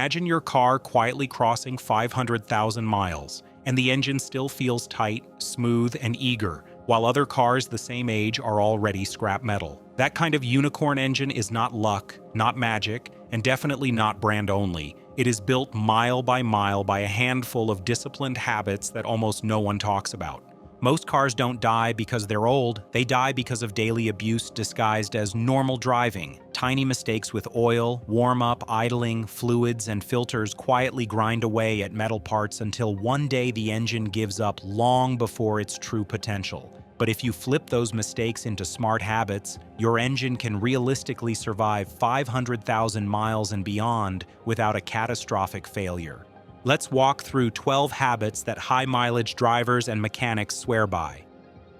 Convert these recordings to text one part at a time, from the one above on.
Imagine your car quietly crossing 500,000 miles, and the engine still feels tight, smooth, and eager, while other cars the same age are already scrap metal. That kind of unicorn engine is not luck, not magic, and definitely not brand only. It is built mile by a handful of disciplined habits that almost no one talks about. Most cars don't die because they're old, they die because of daily abuse disguised as normal driving. Tiny mistakes with oil, warm-up, idling, fluids, and filters quietly grind away at metal parts until one day the engine gives up long before its true potential. But if you flip those mistakes into smart habits, your engine can realistically survive 500,000 miles and beyond without a catastrophic failure. Let's walk through 12 habits that high-mileage drivers and mechanics swear by.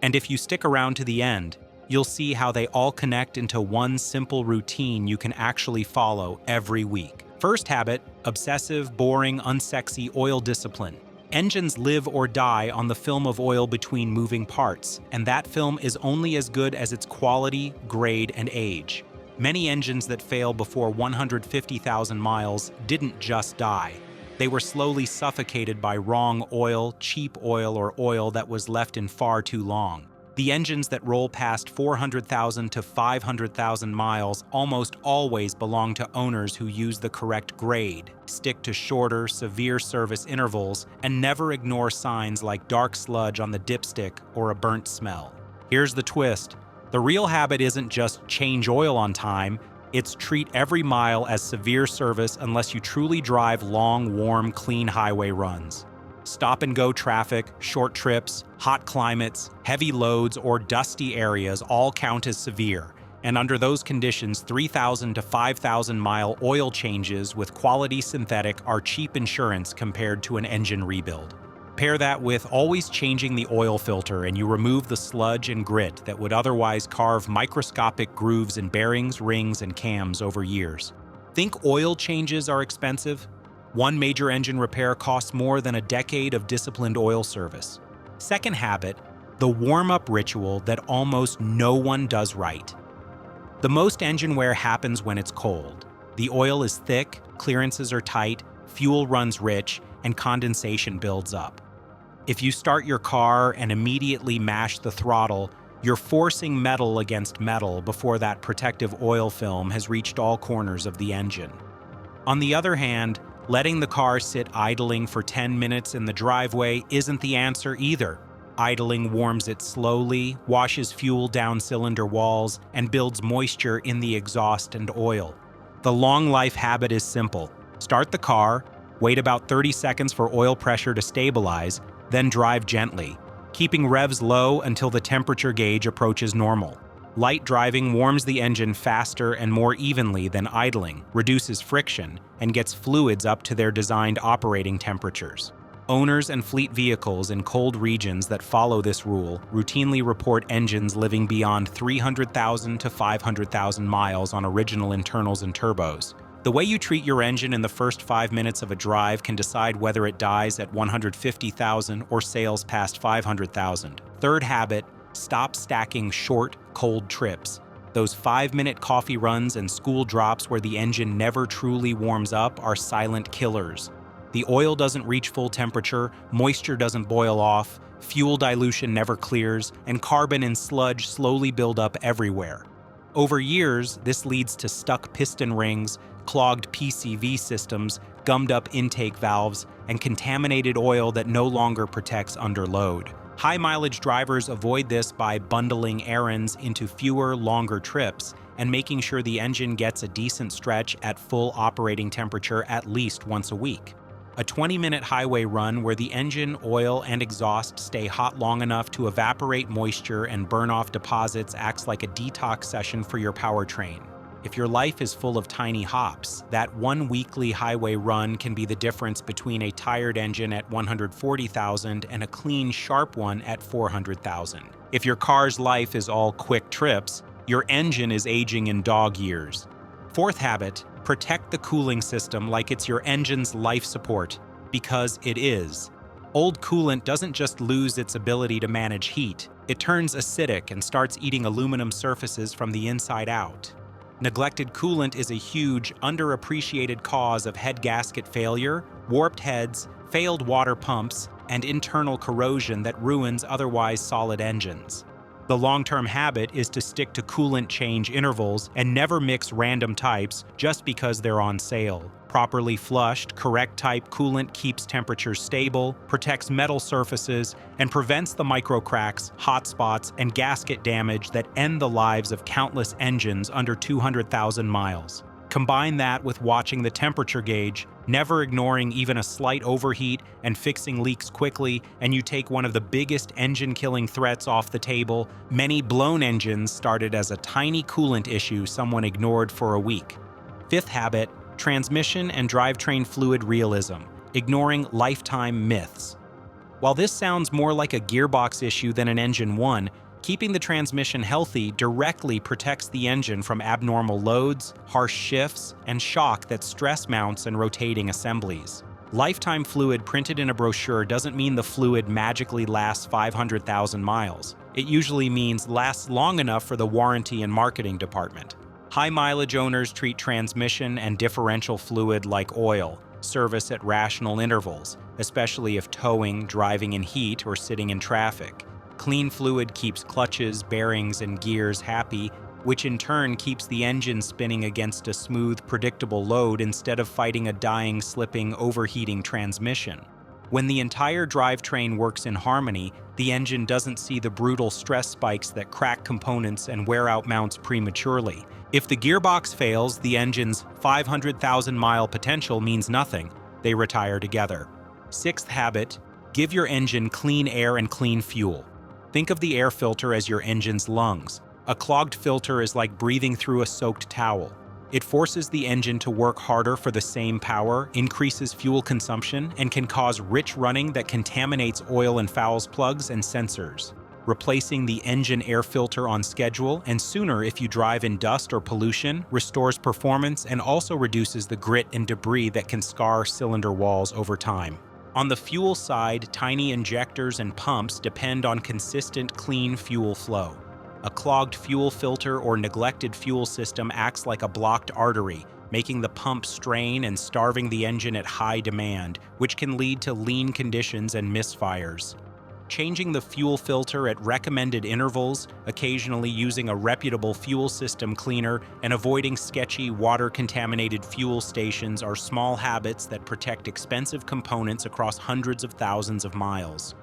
And if you stick around to the end, you'll see how they all connect into one simple routine you can actually follow every week. First habit, obsessive, boring, unsexy oil discipline. Engines live or die on the film of oil between moving parts, and that film is only as good as its quality, grade, and age. Many engines that fail before 150,000 miles didn't just die. They were slowly suffocated by wrong oil, cheap oil, or oil that was left in far too long. The engines that roll past 400,000 to 500,000 miles almost always belong to owners who use the correct grade, stick to shorter, severe service intervals, and never ignore signs like dark sludge on the dipstick or a burnt smell. Here's the twist. The real habit isn't just change oil on time, it's treat every mile as severe service unless you truly drive long, warm, clean highway runs. Stop-and-go traffic, short trips, hot climates, heavy loads, or dusty areas all count as severe, and under those conditions, 3,000 to 5,000 mile oil changes with quality synthetic are cheap insurance compared to an engine rebuild. Pair that with always changing the oil filter and you remove the sludge and grit that would otherwise carve microscopic grooves in bearings, rings, and cams over years. Think oil changes are expensive? One major engine repair costs more than a decade of disciplined oil service. Second habit, the warm-up ritual that almost no one does right. The most engine wear happens when it's cold. The oil is thick, clearances are tight, fuel runs rich, and condensation builds up. If you start your car and immediately mash the throttle, you're forcing metal against metal before that protective oil film has reached all corners of the engine. On the other hand, letting the car sit idling for 10 minutes in the driveway isn't the answer either. Idling warms it slowly, washes fuel down cylinder walls, and builds moisture in the exhaust and oil. The long life habit is simple. Start the car, wait about 30 seconds for oil pressure to stabilize, then drive gently, keeping revs low until the temperature gauge approaches normal. Light driving warms the engine faster and more evenly than idling, reduces friction, and gets fluids up to their designed operating temperatures. Owners and fleet vehicles in cold regions that follow this rule routinely report engines living beyond 300,000 to 500,000 miles on original internals and turbos. The way you treat your engine in the first 5 minutes of a drive can decide whether it dies at 150,000 or sails past 500,000. Third habit, stop stacking short, cold trips. Those 5-minute coffee runs and school drops where the engine never truly warms up are silent killers. The oil doesn't reach full temperature, moisture doesn't boil off, fuel dilution never clears, and carbon and sludge slowly build up everywhere. Over years, this leads to stuck piston rings, clogged PCV systems, gummed up intake valves, and contaminated oil that no longer protects under load. High-mileage drivers avoid this by bundling errands into fewer, longer trips and making sure the engine gets a decent stretch at full operating temperature at least once a week. A 20-minute highway run where the engine, oil, and exhaust stay hot long enough to evaporate moisture and burn off deposits acts like a detox session for your powertrain. If your life is full of tiny hops, that one weekly highway run can be the difference between a tired engine at 140,000 and a clean, sharp one at 400,000. If your car's life is all quick trips, your engine is aging in dog years. Fourth habit, protect the cooling system like it's your engine's life support, because it is. Old coolant doesn't just lose its ability to manage heat, it turns acidic and starts eating aluminum surfaces from the inside out. Neglected coolant is a huge, underappreciated cause of head gasket failure, warped heads, failed water pumps, and internal corrosion that ruins otherwise solid engines. The long-term habit is to stick to coolant change intervals and never mix random types just because they're on sale. Properly flushed, correct type coolant keeps temperatures stable, protects metal surfaces, and prevents the microcracks, hot spots, and gasket damage that end the lives of countless engines under 200,000 miles. Combine that with watching the temperature gauge, never ignoring even a slight overheat, and fixing leaks quickly, and you take one of the biggest engine-killing threats off the table. Many blown engines started as a tiny coolant issue someone ignored for a week. Fifth habit, transmission and drivetrain fluid realism, ignoring lifetime myths. While this sounds more like a gearbox issue than an engine one, keeping the transmission healthy directly protects the engine from abnormal loads, harsh shifts, and shock that stress mounts and rotating assemblies. Lifetime fluid printed in a brochure doesn't mean the fluid magically lasts 500,000 miles. It usually means lasts long enough for the warranty and marketing department. High-mileage owners treat transmission and differential fluid like oil, service at rational intervals, especially if towing, driving in heat, or sitting in traffic. Clean fluid keeps clutches, bearings, and gears happy, which in turn keeps the engine spinning against a smooth, predictable load instead of fighting a dying, slipping, overheating transmission. When the entire drivetrain works in harmony, the engine doesn't see the brutal stress spikes that crack components and wear out mounts prematurely. If the gearbox fails, the engine's 500,000-mile potential means nothing. They retire together. Sixth habit, give your engine clean air and clean fuel. Think of the air filter as your engine's lungs. A clogged filter is like breathing through a soaked towel. It forces the engine to work harder for the same power, increases fuel consumption, and can cause rich running that contaminates oil and fouls plugs and sensors. Replacing the engine air filter on schedule, and sooner if you drive in dust or pollution, restores performance and also reduces the grit and debris that can scar cylinder walls over time. On the fuel side, tiny injectors and pumps depend on consistent, clean fuel flow. A clogged fuel filter or neglected fuel system acts like a blocked artery, making the pump strain and starving the engine at high demand, which can lead to lean conditions and misfires. Changing the fuel filter at recommended intervals, occasionally using a reputable fuel system cleaner, and avoiding sketchy, water-contaminated fuel stations are small habits that protect expensive components across hundreds of thousands of miles.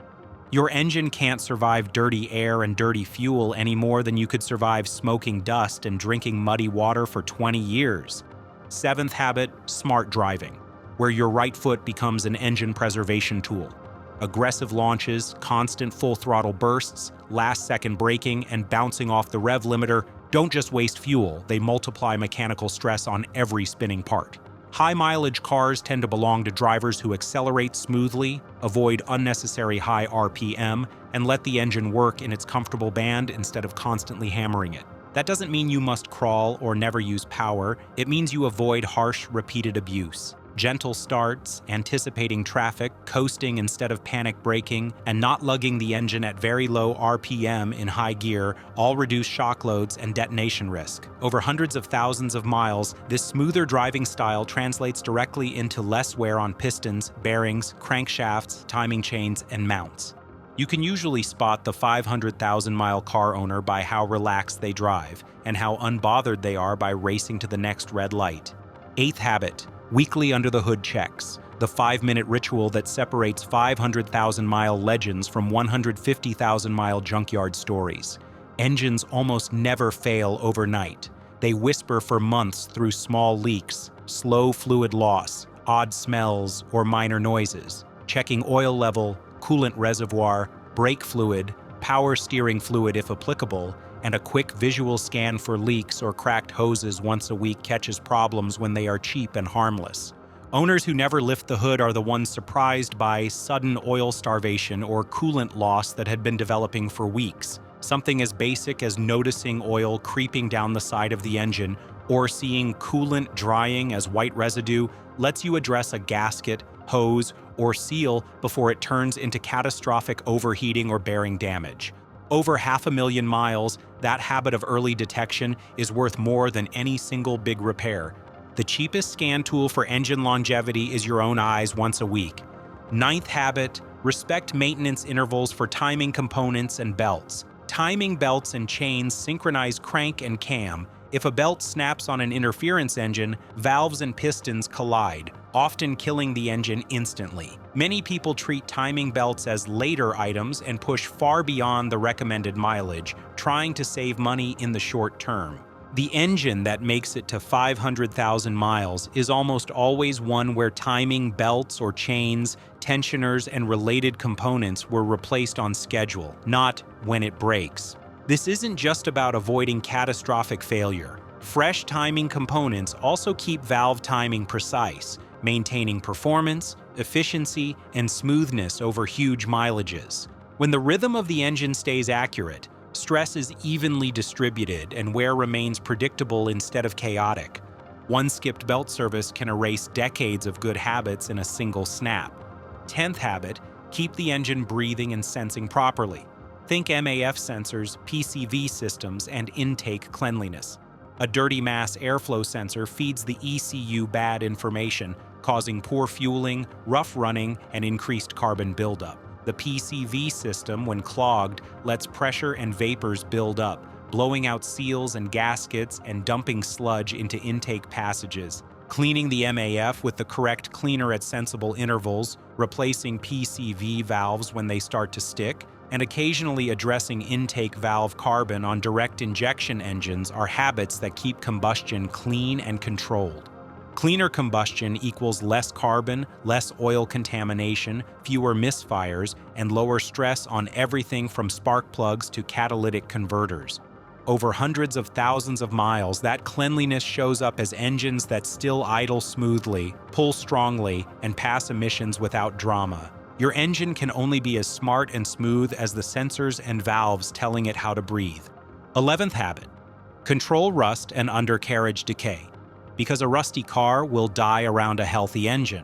Your engine can't survive dirty air and dirty fuel any more than you could survive smoking dust and drinking muddy water for 20 years. Seventh habit, smart driving, where your right foot becomes an engine preservation tool. Aggressive launches, constant full-throttle bursts, last-second braking, and bouncing off the rev limiter don't just waste fuel, they multiply mechanical stress on every spinning part. High-mileage cars tend to belong to drivers who accelerate smoothly, avoid unnecessary high RPM, and let the engine work in its comfortable band instead of constantly hammering it. That doesn't mean you must crawl or never use power, it means you avoid harsh, repeated abuse. Gentle starts, anticipating traffic, coasting instead of panic braking, and not lugging the engine at very low RPM in high gear all reduce shock loads and detonation risk. Over hundreds of thousands of miles, this smoother driving style translates directly into less wear on pistons, bearings, crankshafts, timing chains, and mounts. You can usually spot the 500,000-mile car owner by how relaxed they drive, and how unbothered they are by racing to the next red light. Eighth habit, weekly under-the-hood checks, the 5-minute ritual that separates 500,000-mile legends from 150,000-mile junkyard stories. Engines almost never fail overnight. They whisper for months through small leaks, slow fluid loss, odd smells, or minor noises. Checking oil level, coolant reservoir, brake fluid, power steering fluid if applicable, and a quick visual scan for leaks or cracked hoses once a week catches problems when they are cheap and harmless. Owners who never lift the hood are the ones surprised by sudden oil starvation or coolant loss that had been developing for weeks. Something as basic as noticing oil creeping down the side of the engine or seeing coolant drying as white residue lets you address a gasket, hose, or seal before it turns into catastrophic overheating or bearing damage. Over 500,000 miles, that habit of early detection is worth more than any single big repair. The cheapest scan tool for engine longevity is your own eyes once a week. Ninth habit, respect maintenance intervals for timing components and belts. Timing belts and chains synchronize crank and cam. If a belt snaps on an interference engine, valves and pistons collide, often killing the engine instantly. Many people treat timing belts as later items and push far beyond the recommended mileage, trying to save money in the short term. The engine that makes it to 500,000 miles is almost always one where timing belts or chains, tensioners, and related components were replaced on schedule, not when it breaks. This isn't just about avoiding catastrophic failure. Fresh timing components also keep valve timing precise, maintaining performance, efficiency, and smoothness over huge mileages. When the rhythm of the engine stays accurate, stress is evenly distributed and wear remains predictable instead of chaotic. One skipped belt service can erase decades of good habits in a single snap. 10th habit, keep the engine breathing and sensing properly. Think MAF sensors, PCV systems, and intake cleanliness. A dirty mass airflow sensor feeds the ECU bad information, causing poor fueling, rough running, and increased carbon buildup. The PCV system, when clogged, lets pressure and vapors build up, blowing out seals and gaskets and dumping sludge into intake passages. Cleaning the MAF with the correct cleaner at sensible intervals, replacing PCV valves when they start to stick, and occasionally addressing intake valve carbon on direct injection engines are habits that keep combustion clean and controlled. Cleaner combustion equals less carbon, less oil contamination, fewer misfires, and lower stress on everything from spark plugs to catalytic converters. Over hundreds of thousands of miles, that cleanliness shows up as engines that still idle smoothly, pull strongly, and pass emissions without drama. Your engine can only be as smart and smooth as the sensors and valves telling it how to breathe. 11th habit, control rust and undercarriage decay, because a rusty car will die around a healthy engine.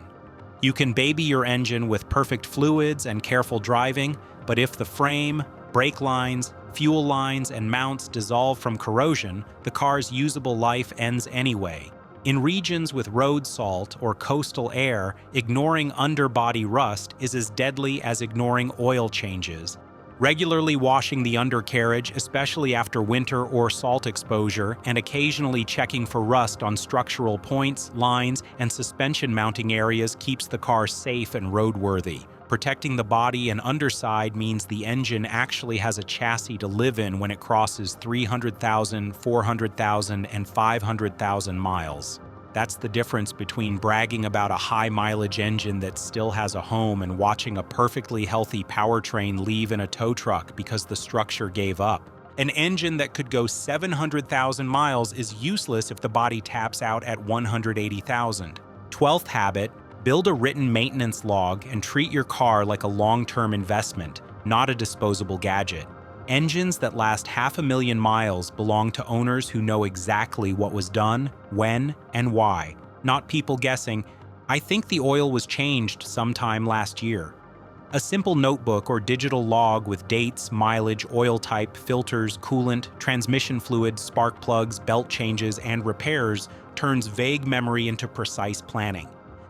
You can baby your engine with perfect fluids and careful driving, but if the frame, brake lines, fuel lines, and mounts dissolve from corrosion, the car's usable life ends anyway. In regions with road salt or coastal air, ignoring underbody rust is as deadly as ignoring oil changes. Regularly washing the undercarriage, especially after winter or salt exposure, and occasionally checking for rust on structural points, lines, and suspension mounting areas keeps the car safe and roadworthy. Protecting the body and underside means the engine actually has a chassis to live in when it crosses 300,000, 400,000, and 500,000 miles. That's the difference between bragging about a high-mileage engine that still has a home and watching a perfectly healthy powertrain leave in a tow truck because the structure gave up. An engine that could go 700,000 miles is useless if the body taps out at 180,000. 12th habit, build a written maintenance log and treat your car like a long-term investment, not a disposable gadget. Engines that last 500,000 miles belong to owners who know exactly what was done, when, and why, not people guessing, "I think the oil was changed sometime last year." A simple notebook or digital log with dates, mileage, oil type, filters, coolant, transmission fluid, spark plugs, belt changes, and repairs turns vague memory into precise planning.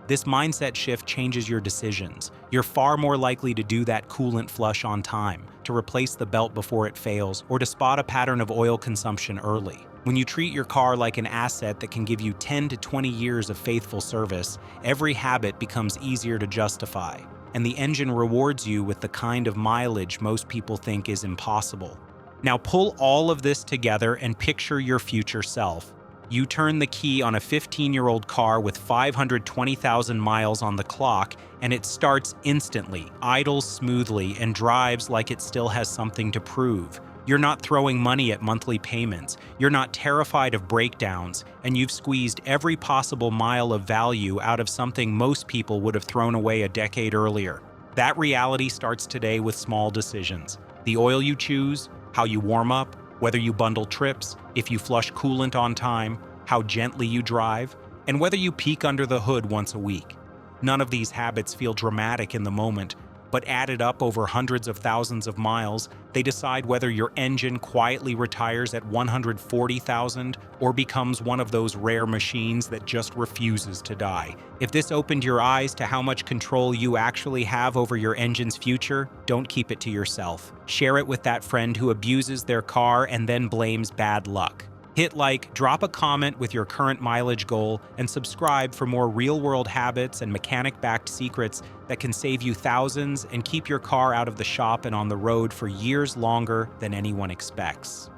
This mindset shift changes your decisions. You're far more likely to do that coolant flush on time, to replace the belt before it fails, or to spot a pattern of oil consumption early. When you treat your car like an asset that can give you 10 to 20 years of faithful service, every habit becomes easier to justify, and the engine rewards you with the kind of mileage most people think is impossible. Now pull all of this together and picture your future self. You turn the key on a 15-year-old car with 520,000 miles on the clock, and it starts instantly, idles smoothly, and drives like it still has something to prove. You're not throwing money at monthly payments, you're not terrified of breakdowns, and you've squeezed every possible mile of value out of something most people would have thrown away a decade earlier. That reality starts today with small decisions. The oil you choose, how you warm up, whether you bundle trips, if you flush coolant on time, how gently you drive, and whether you peek under the hood once a week. None of these habits feel dramatic in the moment, but added up over hundreds of thousands of miles, they decide whether your engine quietly retires at 140,000 or becomes one of those rare machines that just refuses to die. If this opened your eyes to how much control you actually have over your engine's future, don't keep it to yourself. Share it with that friend who abuses their car and then blames bad luck. Hit like, drop a comment with your current mileage goal, and subscribe for more real-world habits and mechanic-backed secrets that can save you thousands and keep your car out of the shop and on the road for years longer than anyone expects.